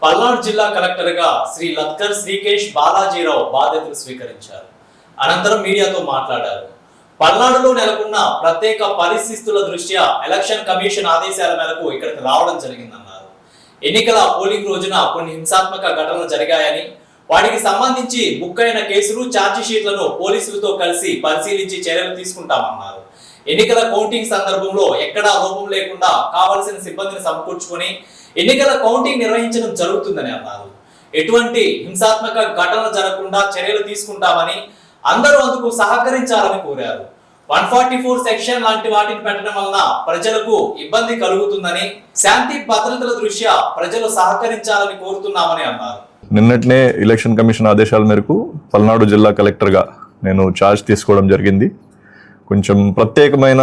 పల్నాడు జిల్లా కలెక్టర్గా శ్రీ లత్కర్ శ్రీకేష్ బాలాజీరావు బాధ్యతలు స్వీకరించారు. అనంతరం మీడియాతో మాట్లాడారు. పల్నాడులో నెలకొన్న ప్రత్యేక పరిస్థితుల దృష్ట్యా ఎలక్షన్ కమిషన్ ఆదేశాల మేరకు ఇక్కడికి రావడం జరిగిందన్నారు. ఎన్నికల పోలింగ్ రోజున కొన్ని హింసాత్మక ఘటనలు జరిగాయని, వాటికి సంబంధించి బుక్ అయిన కేసులు, ఛార్జీ షీట్లను పోలీసులతో కలిసి పరిశీలించి చర్యలు తీసుకుంటామన్నారు. ఎన్నికల కౌంటింగ్ సందర్భంలో ఎక్కడా లోపం లేకుండా కావలసిన సిబ్బందిని సమకూర్చుకొని ఎన్నికల కౌంటింగ్ నిర్వహించడం జరుగుతుందని అన్నారు. ఎటువంటి హింసాత్మక ఘటనలు జరగకుండా చర్యలు తీసుకుంటామని, అందరూ అందుకు సహకరించాలని కోరారు. 144 సెక్షన్ లాంటి వాటిని పెట్టడం వలన ప్రజలకు ఇబ్బంది కలుగుతుందని, శాంతి భద్రతల దృష్ట్యా ప్రజలు సహకరించాలని కోరుతున్నామని అన్నారు. నిన్నటినే ఎలక్షన్ కమిషన్ ఆదేశాల మేరకు పల్నాడు జిల్లా కలెక్టర్గా నేను ఛార్జ్ తీసుకోవడం జరిగింది. కొంచెం ప్రత్యేకమైన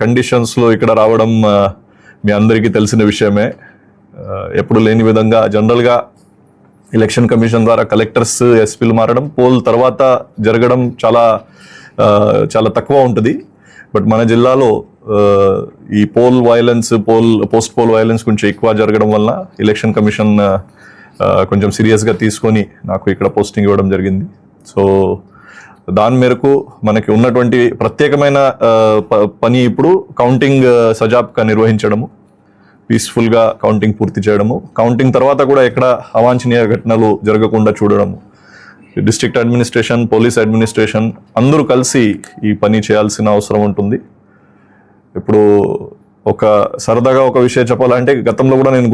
కండిషన్స్లో ఇక్కడ రావడం మీ అందరికీ తెలిసిన విషయమే. ఎప్పుడు లేని విధంగా జనరల్గా ఎలక్షన్ కమిషన్ ద్వారా కలెక్టర్స్, ఎస్పీలు మారడం పోల్ తర్వాత జరగడం చాలా తక్కువ ఉంటుంది. బట్ మన జిల్లాలో ఈ pole violence, post poll violence కొంచెం ఎక్కువ జరగడం వల్ల ఎలక్షన్ కమిషన్ కొంచెం సీరియస్గా తీసుకొని నాకు ఇక్కడ పోస్టింగ్ ఇవ్వడం జరిగింది. సో దాని మేరకు మనకి ఉన్నటువంటి ప్రత్యేకమైన పని ఇప్పుడు కౌంటింగ్ సజాబ్గా నిర్వహించడము, పీస్ఫుల్గా కౌంటింగ్ పూర్తి చేయడము, కౌంటింగ్ తర్వాత కూడా ఎక్కడ అవాంఛనీయ ఘటనలు జరగకుండా చూడడము. డిస్ట్రిక్ట్ అడ్మినిస్ట్రేషన్, పోలీస్ అడ్మినిస్ట్రేషన్ అందరూ కలిసి ఈ పని చేయాల్సిన అవసరం ఉంటుంది. ఇప్పుడు సరదాగా ఒక విషయం చెప్పాలంటే, గతంలో కూడా నేను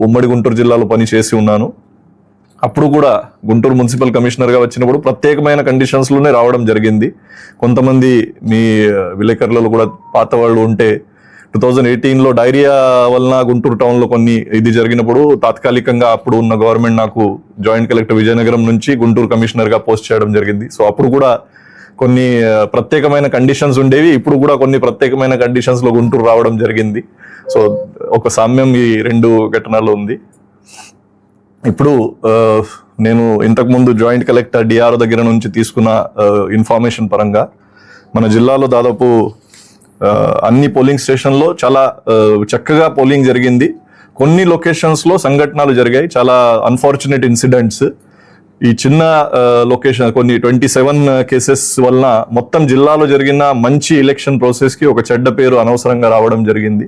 ఉమ్మడి గుంటూరు జిల్లాలో పని చేసి ఉన్నాను. అప్పుడు కూడా గుంటూరు మున్సిపల్ కమిషనర్గా వచ్చినప్పుడు ప్రత్యేకమైన కండిషన్స్లోనే రావడం జరిగింది. కొంతమంది మీ విలేకరులలో కూడా పాత వాళ్ళు ఉంటే 2018లో డైరియా వలన గుంటూరు టౌన్లో ఇది జరిగినప్పుడు తాత్కాలికంగా అప్పుడు ఉన్న గవర్నమెంట్ నాకు జాయింట్ కలెక్టర్ విజయనగరం నుంచి గుంటూరు కమిషనర్గా పోస్ట్ చేయడం జరిగింది. సో అప్పుడు కూడా కొన్ని ప్రత్యేకమైన కండిషన్స్ ఉండేవి. ఇప్పుడు కూడా కొన్ని ప్రత్యేకమైన కండిషన్స్లో గుంటూరు రావడం జరిగింది. సో ఒక సామ్యం ఈ రెండు ఘటనలో ఉంది. ఇప్పుడు నేను ఇంతకుముందు జాయింట్ కలెక్టర్ డిఆర్ఓ దగ్గర నుంచి తీసుకున్న ఇన్ఫర్మేషన్ పరంగా మన జిల్లాలో దాదాపు అన్ని పోలింగ్ స్టేషన్లో చాలా చక్కగా పోలింగ్ జరిగింది. కొన్ని లొకేషన్స్లో సంఘటనలు జరిగాయి, చాలా అన్ఫార్చునేట్ ఇన్సిడెంట్స్. ఈ చిన్న లొకేషన్ కొన్ని 27 కేసెస్ వలన మొత్తం జిల్లాలో జరిగిన మంచి ఎలక్షన్ ప్రాసెస్కి ఒక చెడ్డ పేరు అనవసరంగా రావడం జరిగింది.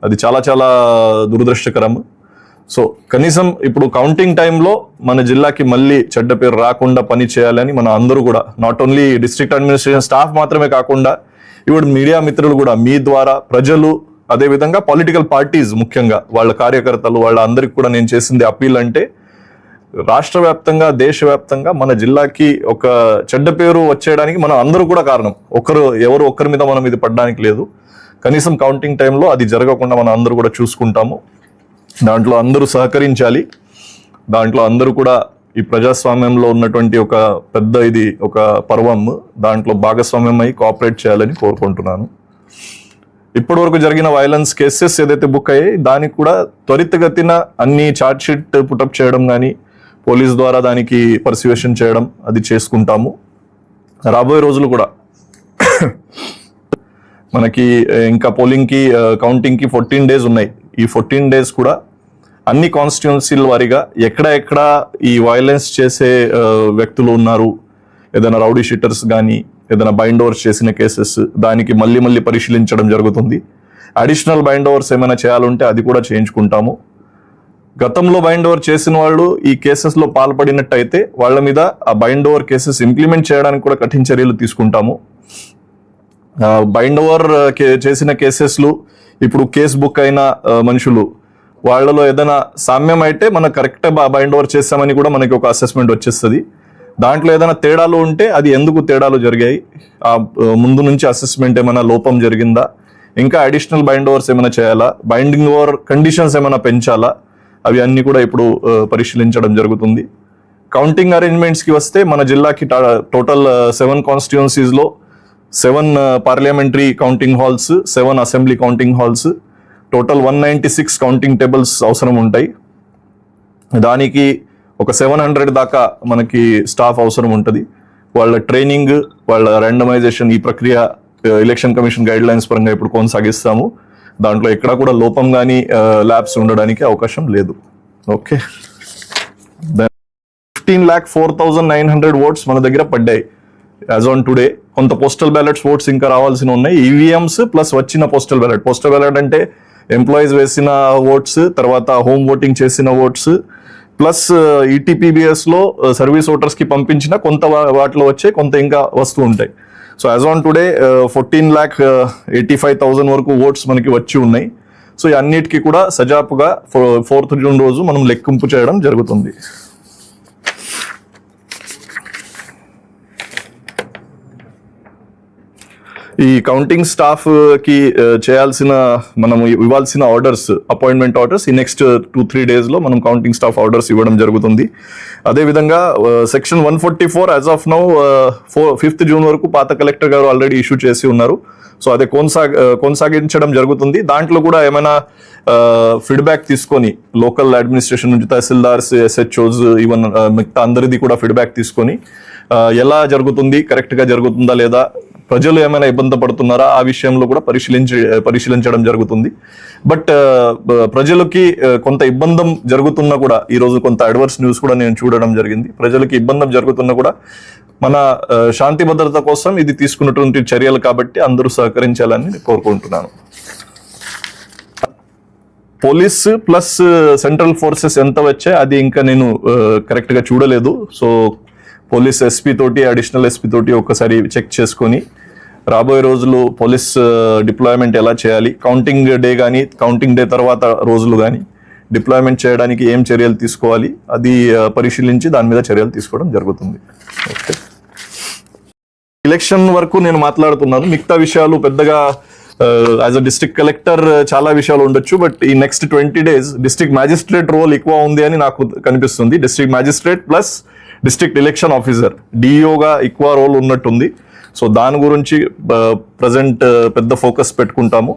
అది చాలా దురదృష్టకరం. సో కనీసం ఇప్పుడు కౌంటింగ్ టైంలో మన జిల్లాకి మళ్ళీ చెడ్డ పేరు రాకుండా పని చేయాలని మన అందరూ కూడా, not only district administration staff మాత్రమే కాకుండా ఇప్పుడు మీడియా మిత్రులు కూడా మీ ద్వారా, ప్రజలు, అదేవిధంగా పొలిటికల్ పార్టీస్, ముఖ్యంగా వాళ్ళ కార్యకర్తలు, వాళ్ళ అందరికి కూడా నేను చేసింది అప్పీల్ అంటే, రాష్ట్ర వ్యాప్తంగా, దేశవ్యాప్తంగా మన జిల్లాకి ఒక చెడ్డ పేరు వచ్చేయడానికి మనం అందరూ కూడా కారణం. ఎవరు ఒక్కరి మీద మనం ఇది పడడానికి లేదు. కనీసం కౌంటింగ్ టైంలో అది జరగకుండా మనం అందరూ కూడా చూసుకుంటాము. దాంట్లో అందరూ సహకరించాలి. దాంట్లో అందరూ కూడా ఈ ప్రజాస్వామ్యంలో ఉన్నటువంటి ఒక పర్వం, దాంట్లో భాగస్వామ్యం అయి కోఆపరేట్ చేయాలని కోరుకుంటున్నాను. ఇప్పటి వరకు జరిగిన వైలెన్స్ కేసెస్ ఏదైతే బుక్ అయ్యాయి దానికి కూడా త్వరితగతిన అన్ని ఛార్జ్ షీట్ పుటప్ చేయడం కానీ, పోలీస్ ద్వారా దానికి పర్సివేషన్ చేయడం అది చేసుకుంటాము. రాబోయే రోజులు కూడా మనకి ఇంకా పోలింగ్కి, కౌంటింగ్కి 14 days ఉన్నాయి. ఈ 14 days కూడా అన్ని కాన్స్టిట్యున్సీల వారీగా ఎక్కడ ఈ వైలెన్స్ చేసే వ్యక్తులు ఉన్నారు, ఏదైనా రౌడీ షీటర్స్ కానీ, ఏదైనా బైండ్ ఓవర్స్ చేసిన కేసెస్, దానికి మళ్ళీ పరిశీలించడం జరుగుతుంది. అడిషనల్ బైండ్ ఓవర్స్ ఏమైనా చేయాలంటే అది కూడా చేయించుకుంటాము. గతంలో బైండ్ ఓవర్ చేసిన వాళ్ళు ఈ కేసెస్లో పాల్పడినట్టయితే వాళ్ళ మీద ఆ బైండ్ ఓవర్ కేసెస్ ఇంప్లిమెంట్ చేయడానికి కూడా కఠిన చర్యలు తీసుకుంటాము. బైండ్ ఓవర్ చేసిన కేసెస్లు, ఇప్పుడు కేసు బుక్ అయిన మనుషులు, వాళ్ళలో ఏదైనా సామ్యం అయితే మనం కరెక్ట్ బైండ్ ఓవర్ చేస్తామని కూడా మనకి ఒక అసెస్మెంట్ వచ్చేస్తుంది. దాంట్లో ఏదైనా తేడాలు ఉంటే అది ఎందుకు తేడాలు జరిగాయి, ఆ ముందు నుంచి అసెస్మెంట్ ఏమైనా లోపం జరిగిందా, ఇంకా అడిషనల్ బైండ్ ఓవర్స్ ఏమైనా చేయాలా, బైండింగ్ ఓవర్ కండిషన్స్ ఏమైనా పెంచాలా, అవి అన్నీ కూడా ఇప్పుడు పరిశీలించడం జరుగుతుంది. కౌంటింగ్ అరేంజ్మెంట్స్కి వస్తే మన జిల్లాకి total 7 కాన్స్టిట్యుయెన్సీస్లో 7 parliamentary counting halls, 7 assembly counting halls, total 196 counting tables అవసరం ఉంటాయి. దానికి ఒక 700 దాకా మనకి స్టాఫ్ అవసరం ఉంటుంది. వాళ్ళ ట్రైనింగ్, వాళ్ళ ర్యాండమైజేషన్, ఈ ప్రక్రియ ఎలక్షన్ కమిషన్ గైడ్ లైన్స్ పరంగా ఇప్పుడు కొనసాగిస్తాము. దాంట్లో ఎక్కడా కూడా లోపం కానీ ల్యాబ్స్ ఉండడానికి అవకాశం లేదు. ఓకే, 15,04,900 ఓట్స్ మన దగ్గర పడ్డాయి యాజ్ ఆన్ టుడే. కొంత పోస్టల్ బ్యాలెట్స్ ఓట్స్ ఇంకా రావాల్సి ఉన్నాయి, ఈవీఎంస్ ప్లస్ వచ్చిన పోస్టల్ బ్యాలెట్ అంటే ఎంప్లాయీస్ వేసిన ఓట్స్, తర్వాత హోమ్ ఓటింగ్ చేసిన ఓట్స్, ప్లస్ ఈటీపీబీఎస్లో సర్వీస్ ఓటర్స్కి పంపించిన కొంత వాటిలో వచ్చే కొంత ఇంకా వస్తూ ఉంటాయి. సో యాజ్ ఆన్ టుడే 14,85,000 వరకు ఓట్స్ మనకి వచ్చి ఉన్నాయి. సో ఈ అన్నిటికీ కూడా సజాపుగా 4th జూన్ రోజు మనం లెక్కింపు చేయడం జరుగుతుంది. ఈ కౌంటింగ్ స్టాఫ్ కి చేయాల్సిన మనం ఇవ్వాల్సిన ఆర్డర్స్, అపాయింట్మెంట్ ఆర్డర్స్ ఈ నెక్స్ట్ 2-3 days లో మనం కౌంటింగ్ స్టాఫ్ ఆర్డర్స్ ఇవ్వడం జరుగుతుంది. అదేవిధంగా section 144 as of now 5th June వరకు పాత కలెక్టర్ గారు ఆల్రెడీ ఇష్యూ చేసి ఉన్నారు. సో అదే కొనసాగించడం జరుగుతుంది. దాంట్లో కూడా ఏమైనా ఫీడ్బ్యాక్ తీసుకొని లోకల్ అడ్మినిస్ట్రేషన్ నుంచి తహసీల్దార్స్, ఎస్హెచ్ఓస్, ఈవెన్ మిగతా అందరిది కూడా ఫీడ్బ్యాక్ తీసుకొని ఎలా జరుగుతుంది, కరెక్ట్గా జరుగుతుందా లేదా, ప్రజలు ఏమైనా ఇబ్బంది పడుతున్నారా ఆ విషయంలో కూడా పరిశీలించడం జరుగుతుంది. బట్ ప్రజలకి కొంత ఇబ్బందం జరుగుతున్నా కూడా ఈరోజు కొంత అడ్వర్స్ న్యూస్ కూడా నేను చూడడం జరిగింది. ప్రజలకి ఇబ్బందం జరుగుతున్నా కూడా మన శాంతి భద్రత కోసం ఇది తీసుకున్నటువంటి చర్యలు కాబట్టి అందరూ సహకరించాలని కోరుకుంటున్నాను. పోలీస్ ప్లస్ సెంట్రల్ ఫోర్సెస్ ఎంత వచ్చాయి అది ఇంకా నేను కరెక్ట్గా చూడలేదు. సో పోలీస్ ఎస్పీ తోటి, అడిషనల్ ఎస్పీ తోటి ఒక్కసారి చెక్ చేసుకొని రాబోయే రోజులు పోలీస్ డిప్లాయ్మెంట్ ఎలా చేయాలి, కౌంటింగ్ డే కానీ కౌంటింగ్ డే తర్వాత రోజులు కానీ డిప్లాయ్మెంట్ చేయడానికి ఏం చర్యలు తీసుకోవాలి అది పరిశీలించి దాని మీద చర్యలు తీసుకోవడం జరుగుతుంది. ఓకే, ఎలక్షన్ వరకు నేను మాట్లాడుతున్నాను. మిగతా విషయాలు పెద్దగా యాజ్ అ డిస్ట్రిక్ట్ కలెక్టర్ చాలా విషయాలు ఉండొచ్చు. బట్ ఈ next 20 days district magistrate role ఎక్కువ ఉంది అని నాకు కనిపిస్తుంది. District magistrate plus district election officer, డిఈఓగా ఎక్కువ రోల్ ఉన్నట్టుంది. సో దాని గురించి ప్రజెంట్ పెద్ద ఫోకస్ పెట్టుకుంటాము.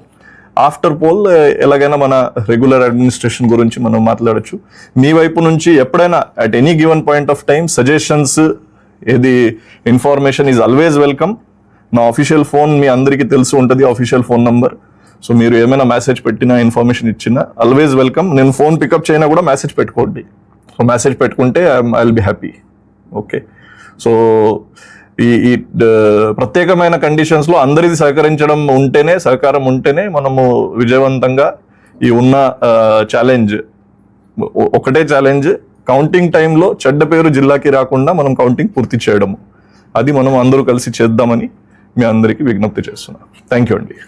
ఆఫ్టర్ పోల్ ఎలాగైనా మన రెగ్యులర్ అడ్మినిస్ట్రేషన్ గురించి మనం మాట్లాడచ్చు. మీ వైపు నుంచి ఎప్పుడైనా at any given point of time suggestions, ఏది ఇన్ఫర్మేషన్ ఈజ్ ఆల్వేస్ వెల్కమ్. నా అఫీషియల్ ఫోన్ మీ అందరికీ తెలిసి ఉంటుంది, అఫీషియల్ ఫోన్ నంబర్. సో మీరు ఏమైనా మెసేజ్ పెట్టినా, ఇన్ఫర్మేషన్ ఇచ్చినా ఆల్వేస్ వెల్కమ్. నేను ఫోన్ పికప్ చేయనా కూడా మెసేజ్ పెట్టుకోండి. సో మెసేజ్ పెట్టుకుంటే I will be happy. Okay, so ఈ ప్రత్యేకమైన కండిషన్స్లో అందరిది సహకారం ఉంటేనే మనము విజయవంతంగా ఈ ఉన్న ఛాలెంజ్, ఒకటే ఛాలెంజ్, కౌంటింగ్ టైంలో చెడ్డ పేరు జిల్లాకి రాకుండా మనం కౌంటింగ్ పూర్తి చేయడము. అది మనం అందరూ కలిసి చేద్దామని మీ అందరికీ విజ్ఞప్తి చేస్తున్నాను. థ్యాంక్ యూ అండి.